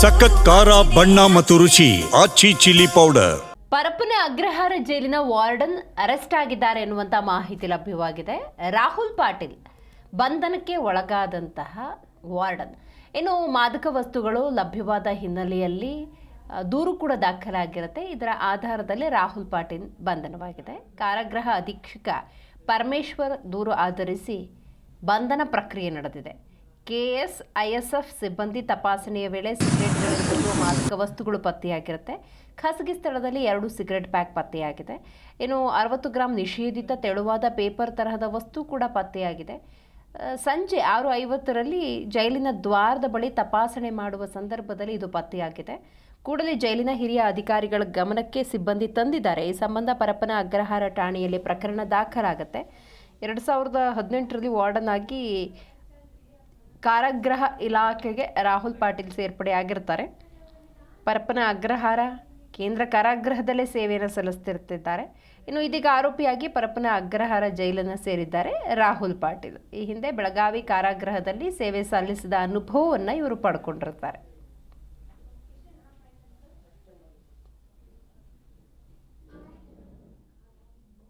ಸಖತ್ ಖಾರ ಬಣ್ಣ ಮತ್ತು ರುಚಿ ಆಚಿ ಚಿಲ್ಲಿ ಪೌಡರ್. ಪರಪ್ಪನ ಅಗ್ರಹಾರ ಜೈಲಿನ ವಾರ್ಡನ್ ಅರೆಸ್ಟ್ ಆಗಿದ್ದಾರೆ ಎನ್ನುವಂಥ ಮಾಹಿತಿ ಲಭ್ಯವಾಗಿದೆ. ರಾಹುಲ್ ಪಾಟೀಲ್ ಬಂಧನಕ್ಕೆ ಒಳಗಾದಂತಹ ವಾರ್ಡನ್. ಇನ್ನು ಮಾದಕ ವಸ್ತುಗಳು ಲಭ್ಯವಾದ ಹಿನ್ನೆಲೆಯಲ್ಲಿ ದೂರು ಕೂಡ ದಾಖಲಾಗಿರುತ್ತೆ. ಇದರ ಆಧಾರದಲ್ಲಿ ರಾಹುಲ್ ಪಾಟೀಲ್ ಬಂಧನವಾಗಿದೆ. ಕಾರಾಗೃಹ ಅಧೀಕ್ಷಕ ಪರಮೇಶ್ವರ್ ದೂರು ಆಧರಿಸಿ ಬಂಧನ ಪ್ರಕ್ರಿಯೆ ನಡೆದಿದೆ. KSISF ಸಿಬ್ಬಂದಿ ತಪಾಸಣೆಯ ವೇಳೆ ಸಿಗರೆಟ್ಗಳಿರುವ ಮಾದಕ ವಸ್ತುಗಳು ಪತ್ತೆಯಾಗಿರುತ್ತೆ. ಖಾಸಗಿ ಸ್ಥಳದಲ್ಲಿ 2 ಸಿಗರೆಟ್ ಪ್ಯಾಕ್ ಪತ್ತೆಯಾಗಿದೆ. ಇನ್ನು 60 ಗ್ರಾಂ ನಿಷೇಧಿತ ತೆಳುವಾದ ಪೇಪರ್ ತರಹದ ವಸ್ತು ಕೂಡ ಪತ್ತೆಯಾಗಿದೆ. ಸಂಜೆ 6:50ರಲ್ಲಿ ಜೈಲಿನ ದ್ವಾರದ ಬಳಿ ತಪಾಸಣೆ ಮಾಡುವ ಸಂದರ್ಭದಲ್ಲಿ ಇದು ಪತ್ತೆಯಾಗಿದೆ. ಕೂಡಲೇ ಜೈಲಿನ ಹಿರಿಯ ಅಧಿಕಾರಿಗಳ ಗಮನಕ್ಕೆ ಸಿಬ್ಬಂದಿ ತಂದಿದ್ದಾರೆ. ಈ ಸಂಬಂಧ ಪರಪ್ಪನ ಅಗ್ರಹಾರ ಠಾಣೆಯಲ್ಲಿ ಪ್ರಕರಣ ದಾಖಲಾಗುತ್ತೆ. 2018ರಲ್ಲಿ ವಾರ್ಡನ್ ಆಗಿ ಕಾರಾಗೃಹ ಇಲಾಖೆಗೆ ರಾಹುಲ್ ಪಾಟೀಲ್ ಸೇರ್ಪಡೆಯಾಗಿರ್ತಾರೆ. ಪರಪ್ಪನ ಅಗ್ರಹಾರ ಕೇಂದ್ರ ಕಾರಾಗೃಹದಲ್ಲೇ ಸೇವೆಯನ್ನು ಸಲ್ಲಿಸುತ್ತಿದ್ದಾರೆ. ಇನ್ನು ಇದೀಗ ಆರೋಪಿಯಾಗಿ ಪರಪ್ಪನ ಅಗ್ರಹಾರ ಜೈಲನ್ನು ಸೇರಿದ್ದಾರೆ ರಾಹುಲ್ ಪಾಟೀಲ್. ಈ ಹಿಂದೆ ಬೆಳಗಾವಿ ಕಾರಾಗೃಹದಲ್ಲಿ ಸೇವೆ ಸಲ್ಲಿಸಿದ ಅನುಭವವನ್ನು ಇವರು ಪಡ್ಕೊಂಡಿರ್ತಾರೆ.